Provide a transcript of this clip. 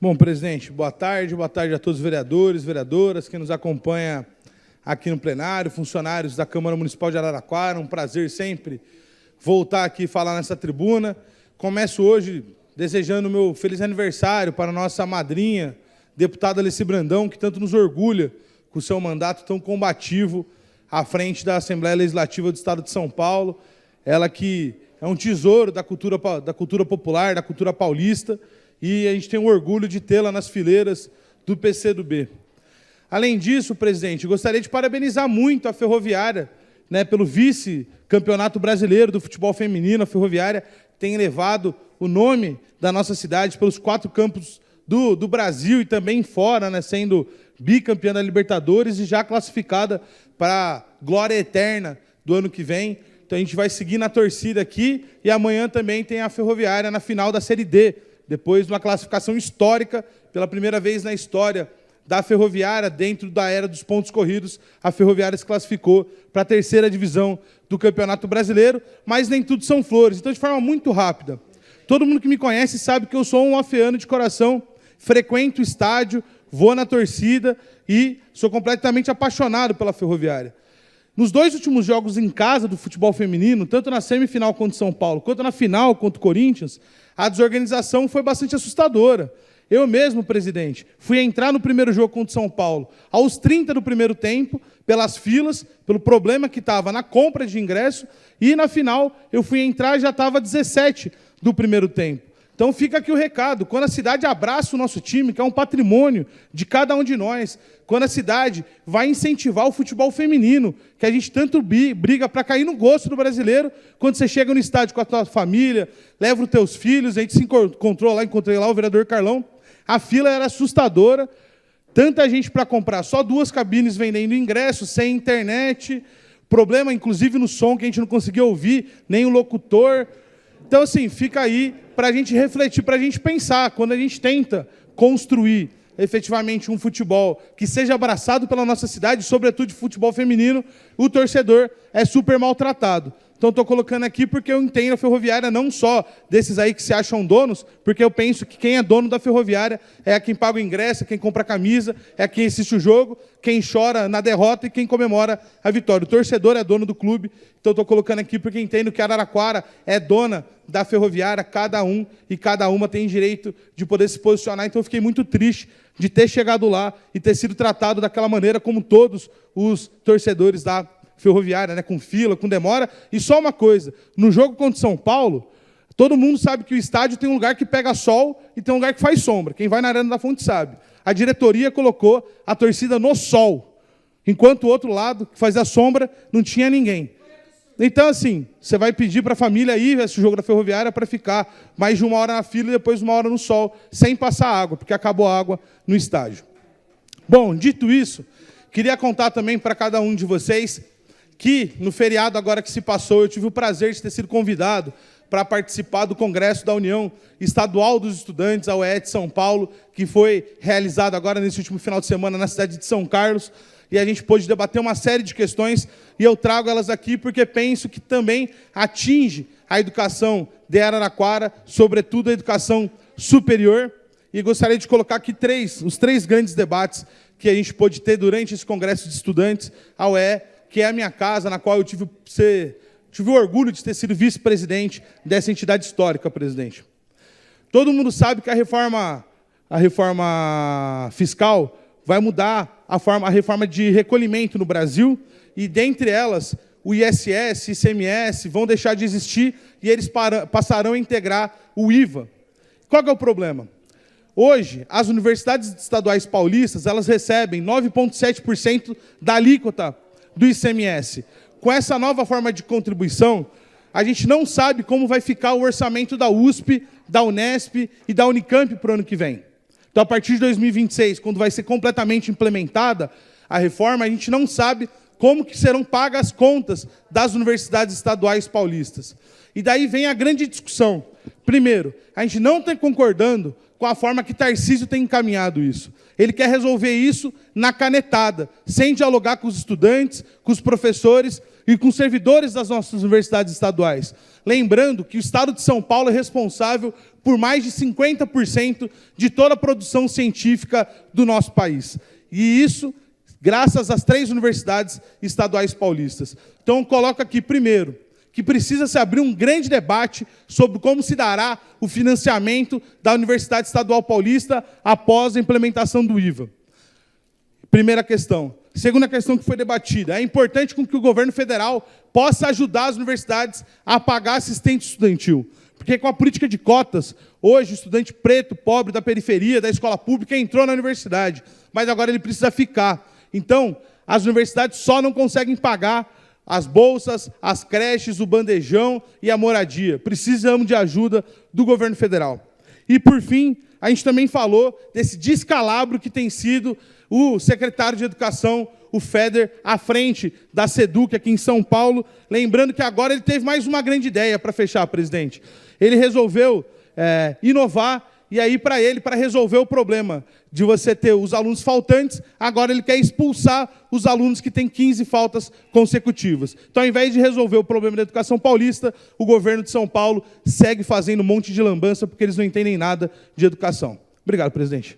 Bom, presidente, boa tarde a todos os vereadores, vereadoras, quem nos acompanha aqui no plenário, funcionários da Câmara Municipal de Araraquara, um prazer sempre voltar aqui e falar nessa tribuna. Começo hoje desejando meu feliz aniversário para a nossa madrinha, deputada Alessi Brandão, que tanto nos orgulha com o seu mandato tão combativo à frente da Assembleia Legislativa do Estado de São Paulo. Ela que é um tesouro da cultura popular, da cultura paulista, e a gente tem o orgulho de tê-la nas fileiras do PCdoB. Além disso, presidente, gostaria de parabenizar muito a Ferroviária, pelo vice-campeonato brasileiro do futebol feminino. A Ferroviária tem levado o nome da nossa cidade pelos 4 campos do Brasil e também fora, sendo bicampeã da Libertadores e já classificada para a glória eterna do ano que vem. Então a gente vai seguir na torcida aqui e amanhã também tem a Ferroviária na final da Série D, depois de uma classificação histórica, pela primeira vez na história da Ferroviária, dentro da era dos pontos corridos, a Ferroviária se classificou para a 3ª divisão do Campeonato Brasileiro, mas nem tudo são flores. Então, de forma muito rápida, todo mundo que me conhece sabe que eu sou um afeano de coração, frequento o estádio, vou na torcida e sou completamente apaixonado pela Ferroviária. Nos 2 últimos jogos em casa do futebol feminino, tanto na semifinal contra o São Paulo, quanto na final contra o Corinthians, a desorganização foi bastante assustadora. Eu mesmo, presidente, fui entrar no primeiro jogo contra o São Paulo aos 30 do primeiro tempo, pelas filas, pelo problema que estava na compra de ingresso, e na final eu fui entrar e já estava 17 do primeiro tempo. Então fica aqui o recado, quando a cidade abraça o nosso time, que é um patrimônio de cada um de nós, quando a cidade vai incentivar o futebol feminino, que a gente tanto briga para cair no gosto do brasileiro, quando você chega no estádio com a tua família, leva os teus filhos, a gente se encontrou lá, encontrei lá o vereador Carlão, a fila era assustadora, tanta gente para comprar, só 2 cabines vendendo ingressos, sem internet, problema inclusive no som, que a gente não conseguia ouvir, nem o locutor. Então, assim, fica aí para a gente refletir, para a gente pensar, quando a gente tenta construir efetivamente um futebol que seja abraçado pela nossa cidade, sobretudo de futebol feminino, o torcedor é super maltratado. Então, estou colocando aqui porque eu entendo a Ferroviária não só desses aí que se acham donos, porque eu penso que quem é dono da Ferroviária é quem paga o ingresso, quem compra a camisa, é quem assiste o jogo, quem chora na derrota e quem comemora a vitória. O torcedor é dono do clube, então estou colocando aqui porque entendo que Araraquara é dona da Ferroviária, cada um e cada uma tem direito de poder se posicionar. Então eu fiquei muito triste de ter chegado lá e ter sido tratado daquela maneira como todos os torcedores da Ferroviária, com fila, com demora. E só uma coisa, no jogo contra o São Paulo, todo mundo sabe que o estádio tem um lugar que pega sol e tem um lugar que faz sombra. Quem vai na Arena da Fonte sabe. A diretoria colocou a torcida no sol, enquanto o outro lado, que fazia sombra, não tinha ninguém. Então, assim, você vai pedir para a família ir esse jogo da Ferroviária para ficar mais de 1 hora na fila e depois 1 hora no sol, sem passar água, porque acabou a água no estádio. Bom, dito isso, queria contar também para cada um de vocês que, no feriado agora que se passou, eu tive o prazer de ter sido convidado para participar do Congresso da União Estadual dos Estudantes, a UE de São Paulo, que foi realizado agora nesse último final de semana na cidade de São Carlos, e a gente pôde debater uma série de questões, e eu trago elas aqui porque penso que também atinge a educação de Araraquara, sobretudo a educação superior, e gostaria de colocar aqui os 3 grandes debates que a gente pôde ter durante esse Congresso de Estudantes, a UE, que é a minha casa, na qual eu tive o orgulho de ter sido vice-presidente dessa entidade histórica, presidente. Todo mundo sabe que a reforma fiscal vai mudar a reforma de recolhimento no Brasil, e dentre elas, o ISS, ICMS vão deixar de existir e eles passarão a integrar o IVA. Qual que é o problema? Hoje, as universidades estaduais paulistas, elas recebem 9,7% da alíquota do ICMS. Com essa nova forma de contribuição, a gente não sabe como vai ficar o orçamento da USP, da Unesp e da Unicamp para o ano que vem. Então, a partir de 2026, quando vai ser completamente implementada a reforma, a gente não sabe como que serão pagas as contas das universidades estaduais paulistas. E daí vem a grande discussão. Primeiro, a gente não está concordando com a forma que Tarcísio tem encaminhado isso. Ele quer resolver isso na canetada, sem dialogar com os estudantes, com os professores, e com servidores das nossas universidades estaduais. Lembrando que o Estado de São Paulo é responsável por mais de 50% de toda a produção científica do nosso país. E isso graças às 3 universidades estaduais paulistas. Então, eu coloco aqui, primeiro, que precisa se abrir um grande debate sobre como se dará o financiamento da Universidade Estadual Paulista após a implementação do IVA. Primeira questão. Segunda questão que foi debatida. É importante que o governo federal possa ajudar as universidades a pagar assistente estudantil. Porque com a política de cotas, hoje o estudante preto, pobre, da periferia, da escola pública, entrou na universidade, mas agora ele precisa ficar. Então, as universidades só não conseguem pagar as bolsas, as creches, o bandejão e a moradia. Precisamos de ajuda do governo federal. E, por fim, a gente também falou desse descalabro que tem sido o secretário de Educação, o Feder, à frente da SEDUC aqui em São Paulo. Lembrando que agora ele teve mais uma grande ideia para fechar, presidente. Ele resolveu inovar, e aí, para resolver o problema de você ter os alunos faltantes, agora ele quer expulsar os alunos que têm 15 faltas consecutivas. Então, ao invés de resolver o problema da educação paulista, o governo de São Paulo segue fazendo um monte de lambança, porque eles não entendem nada de educação. Obrigado, presidente.